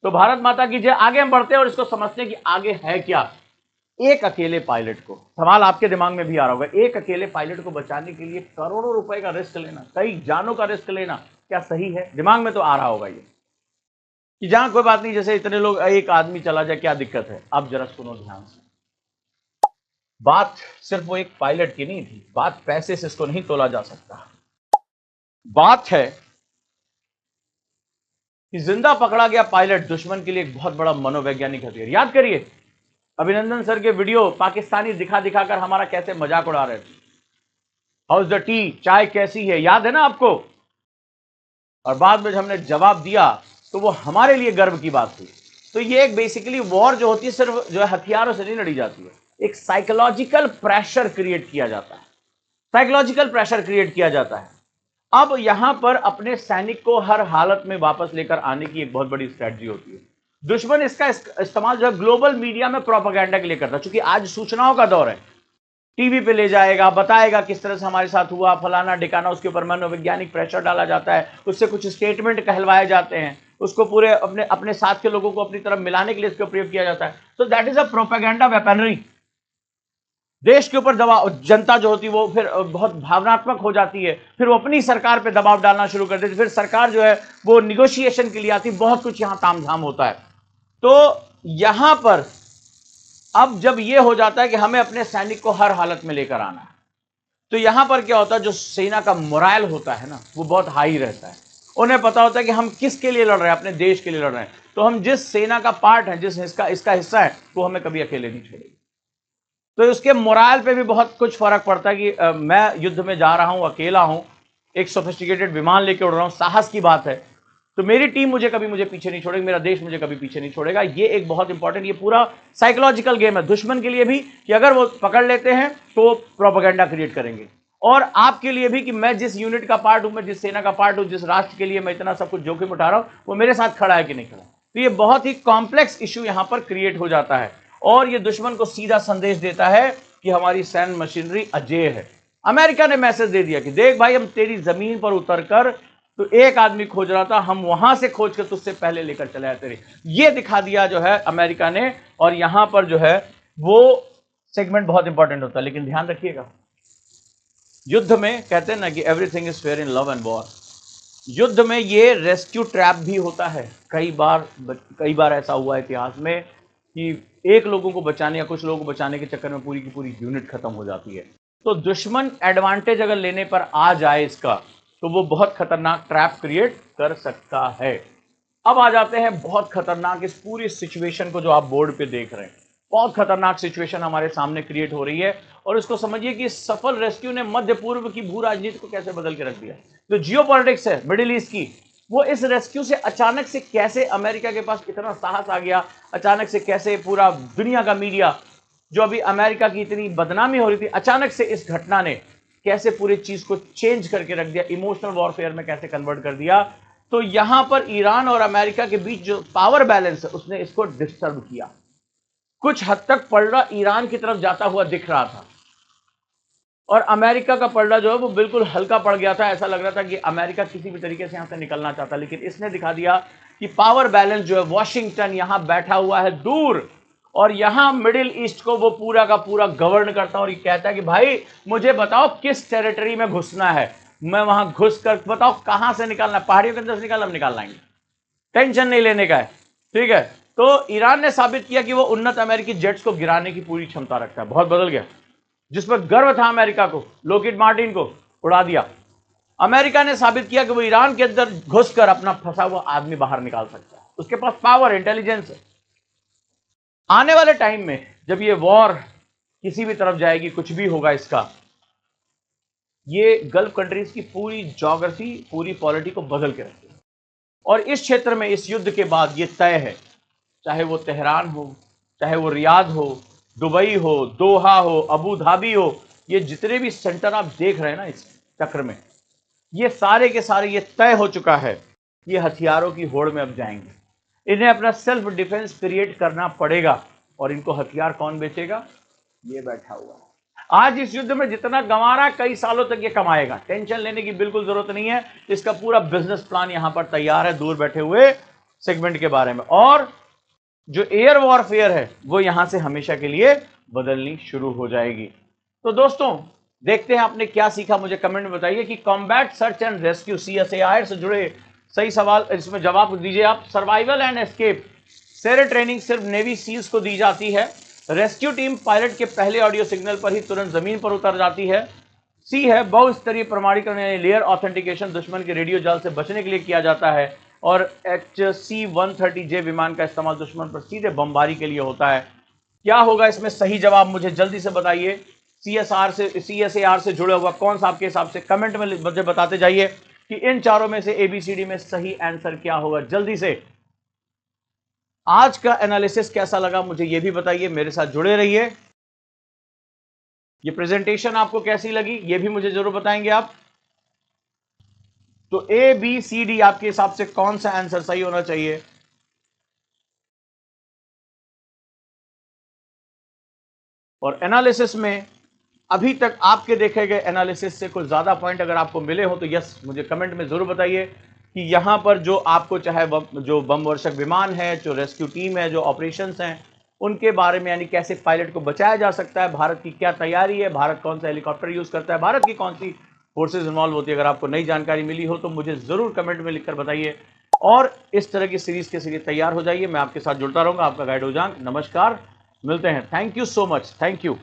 तो भारत माता की जय। आगे हम बढ़ते हैं और इसको समझते हैं कि आगे है क्या। एक अकेले पायलट को, सवाल आपके दिमाग में भी आ रहा होगा, एक अकेले पायलट को बचाने के लिए करोड़ों रुपए का रिस्क लेना, कई जानों का रिस्क लेना, क्या सही है? दिमाग में तो आ रहा होगा ये कि जहां कोई बात नहीं, जैसे इतने लोग, एक आदमी चला जाए, क्या दिक्कत है? अब जरा सुनो ध्यान से, बात सिर्फ वो एक पायलट की नहीं थी, बात पैसे से इसको नहीं तोला जा सकता। बात है कि जिंदा पकड़ा गया पायलट दुश्मन के लिए एक बहुत बड़ा मनोवैज्ञानिक हथियार। याद करिए अभिनंदन सर के वीडियो, पाकिस्तानी दिखा दिखाकर हमारा कैसे मजाक उड़ा रहे थे। हाउस द टी, चाय कैसी है, याद है ना आपको? और बाद में जब हमने जवाब दिया तो वो हमारे लिए गर्व की बात थी। तो ये एक बेसिकली वॉर जो होती है सिर्फ जो है हथियारों से नहीं लड़ी जाती है, एक साइकोलॉजिकल प्रेशर क्रिएट किया जाता है, साइकोलॉजिकल प्रेशर क्रिएट किया जाता है। अब यहां पर अपने सैनिक को हर हालत में वापस लेकर आने की एक बहुत बड़ी स्ट्रेटजी होती है। दुश्मन इसका इस्तेमाल जो है ग्लोबल मीडिया में प्रोपेगेंडा के लिए करता है, क्योंकि आज सूचनाओं का दौर है। टीवी पे ले जाएगा, बताएगा किस तरह से हमारे साथ हुआ, फलाना ढिकाना, उसके ऊपर मनोवैज्ञानिक प्रेशर डाला जाता है, उससे कुछ स्टेटमेंट कहलवाए जाते हैं, उसको पूरे अपने अपने साथ के लोगों को अपनी तरफ मिलाने के लिए इसका प्रयोग किया जाता है। तो that is a propaganda weaponry. देश के ऊपर दबाव, जनता जो होती है वो फिर बहुत भावनात्मक हो जाती है, फिर वो अपनी सरकार पे दबाव डालना शुरू कर देती है, फिर सरकार जो है वो निगोशिएशन के लिए आती, बहुत कुछ यहां तामझाम होता है। तो यहां पर अब जब ये हो जाता है कि हमें अपने सैनिक को हर हालत में लेकर आना है, तो यहां पर क्या होता है, जो सेना का मोराल होता है ना, वो बहुत हाई रहता है। उन्हें पता होता है कि हम किसके लिए लड़ रहे हैं, अपने देश के लिए लड़ रहे हैं। तो हम जिस सेना का पार्ट है, जिस इसका हिस्सा है, वो हमें कभी अकेले नहीं छोड़ेगी। तो उसके मोराल पे भी बहुत कुछ फर्क पड़ता है कि मैं युद्ध में जा रहा हूं, अकेला हूं, एक सोफिस्टिकेटेड विमान लेके उड़ रहा हूं, साहस की बात है, तो मेरी टीम मुझे पीछे नहीं छोड़ेगी, मेरा देश मुझे कभी पीछे नहीं छोड़ेगा। ये एक बहुत इंपॉर्टेंट, ये पूरा साइकोलॉजिकल गेम है दुश्मन के लिए भी, कि अगर वो पकड़ लेते हैं तो प्रोपेगेंडा क्रिएट करेंगे, और आपके लिए भी कि मैं जिस यूनिट का पार्ट हूं, मैं जिस सेना का पार्ट हूं, जिस राष्ट्र के लिए मैं इतना सब कुछ जोखिम उठा रहा हूं, वो मेरे साथ खड़ा है कि नहीं खड़ा। तो ये बहुत ही कॉम्प्लेक्स इश्यू यहां पर क्रिएट हो जाता है, और ये दुश्मन को सीधा संदेश देता है कि हमारी सैन्य मशीनरी अजेय है। अमेरिका ने मैसेज दे दिया कि देख भाई, हम तेरी जमीन पर उतरकर, तो एक आदमी खोज रहा था, हम वहां से खोज कर तुझसे पहले लेकर चले आए तेरे, ये दिखा दिया जो है अमेरिका ने। और यहां पर जो है वो सेगमेंट बहुत इंपॉर्टेंट होता है। लेकिन ध्यान रखिएगा, युद्ध में कहते हैं ना कि everything is fair in love and war, युद्ध में ये रेस्क्यू ट्रैप भी होता है। कई बार ऐसा हुआ है इतिहास में कि एक लोगों को बचाने या कुछ लोगों को बचाने के चक्कर में पूरी की पूरी यूनिट खत्म हो जाती है। तो दुश्मन एडवांटेज अगर लेने पर आ जाए इसका, तो वो बहुत खतरनाक ट्रैप क्रिएट कर सकता है। अब आ जाते हैं बहुत खतरनाक इस पूरी सिचुएशन को जो आप बोर्ड पे देख रहे हैं। बहुत खतरनाक सिचुएशन हमारे सामने क्रिएट हो रही है, और इसको समझिए कि सफल रेस्क्यू ने मध्य पूर्व की भू राजनीति को कैसे बदल के रख दिया। जो जियोपॉलिटिक्स है मिडिल ईस्ट की, वो इस रेस्क्यू से अचानक से कैसे अमेरिका के पास इतना साहस आ गया, अचानक से कैसे पूरा दुनिया का मीडिया, जो अभी अमेरिका की इतनी बदनामी हो रही थी, अचानक से इस घटना ने कैसे पूरी चीज को चेंज करके रख दिया, इमोशनल वॉरफेयर में कैसे कन्वर्ट कर दिया। तो यहां पर ईरान और अमेरिका के बीच जो पावर बैलेंस है, उसने इसको डिस्टर्ब किया। कुछ हद तक पलड़ा ईरान की तरफ जाता हुआ दिख रहा था, और अमेरिका का पलड़ा जो है वो बिल्कुल हल्का पड़ गया था। ऐसा लग रहा था कि अमेरिका किसी भी तरीके से यहां से निकलना चाहता, लेकिन इसने दिखा दिया कि पावर बैलेंस जो है, वॉशिंगटन यहां बैठा हुआ है दूर, और यहां मिडिल ईस्ट को वो पूरा का पूरा गवर्न करता है, और ये कहता है कि भाई मुझे बताओ किस टेरिटरी में घुसना है, मैं वहां घुस कर बताओ कहां से निकालना है, पहाड़ियों के अंदर से निकालना, हम निकाल लाएंगे, टेंशन नहीं लेने का है, ठीक है। तो ईरान ने साबित किया कि वो उन्नत अमेरिकी जेट्स को गिराने की पूरी क्षमता रखता है। बहुत बदल गया, जिस पर गर्व था अमेरिका को, लॉकहीड मार्टिन को उड़ा दिया। अमेरिका ने साबित किया कि वो ईरान के अंदर घुसकर अपना फंसा हुआ आदमी बाहर निकाल सकता है, उसके पास पावर, इंटेलिजेंस है। आने वाले टाइम में जब ये वॉर किसी भी तरफ जाएगी, कुछ भी होगा इसका, ये गल्फ कंट्रीज की पूरी ज्योग्राफी, पूरी पॉलिटी को बदल के रखेगा। और इस क्षेत्र में इस युद्ध के बाद ये तय है, चाहे वो तेहरान हो, चाहे वो रियाद हो, दुबई हो, दोहा हो, अबू धाबी हो, ये जितने भी सेंटर आप देख रहे हैं ना इस चक्र में, ये सारे के सारे ये तय हो चुका है, ये हथियारों की होड़ में अब जाएंगे। इन्हें अपना सेल्फ डिफेंस क्रिएट करना पड़ेगा, और इनको हथियार कौन बेचेगा? ये बैठा हुआ है। आज इस युद्ध में जितना गंवा रहा, कई सालों तक ये कमाएगा, टेंशन लेने की बिल्कुल जरूरत नहीं है। इसका पूरा बिजनेस प्लान यहां पर तैयार है, दूर बैठे हुए सेगमेंट के बारे में, और जो एयर वॉरफेयर है वो यहां से हमेशा के लिए बदलनी शुरू हो जाएगी। तो दोस्तों देखते हैं आपने क्या सीखा, मुझे कमेंट में बताइए कि combat search and rescue CSAR से जुड़े सही सवाल इसमें जवाब दीजिए आप। सर्वाइवल एंड एस्केप सेरे ट्रेनिंग सिर्फ नेवी सील्स को दी जाती है। रेस्क्यू टीम पायलट के पहले ऑडियो सिग्नल पर ही तुरंत जमीन पर उतर जाती है। सी है बहुस्तरीय प्रमाणीकरण यानी लेयर ऑथेंटिकेशन दुश्मन के रेडियो जाल से बचने के लिए किया जाता है, और HC-130J विमान का इस्तेमाल दुश्मन पर सीधे बमबारी के लिए होता है। क्या होगा इसमें सही जवाब, मुझे जल्दी से बताइए। CSAR से जुड़े हुआ कौन सा आपके हिसाब से, कमेंट में मुझे बताते जाइए कि इन चारों में से ABCD में सही आंसर क्या होगा। जल्दी से आज का एनालिसिस कैसा लगा मुझे यह भी बताइए, मेरे साथ जुड़े रहिए। ये प्रेजेंटेशन आपको कैसी लगी ये भी मुझे जरूर बताएंगे आप। तो ABCD आपके हिसाब से कौन सा आंसर सही होना चाहिए? और एनालिसिस में अभी तक आपके देखे गए एनालिसिस से कुछ ज्यादा पॉइंट अगर आपको मिले हो तो यस मुझे कमेंट में जरूर बताइए कि यहां पर जो आपको चाहे जो बम वर्षक विमान है, जो रेस्क्यू टीम है, जो ऑपरेशंस हैं, उनके बारे में, यानी कैसे पायलट को बचाया जा सकता है, भारत की क्या तैयारी है, भारत कौन सा हेलीकॉप्टर यूज करता है, भारत की कौन सी फोर्सेज इन्वॉल्व होती है, अगर आपको नई जानकारी मिली हो तो मुझे जरूर कमेंट में लिखकर बताइए। और इस तरह की सीरीज के लिए तैयार हो जाइए, मैं आपके साथ जुड़ता रहूंगा। आपका गाइड उजांग, नमस्कार, मिलते हैं। Thank you so much, thank you.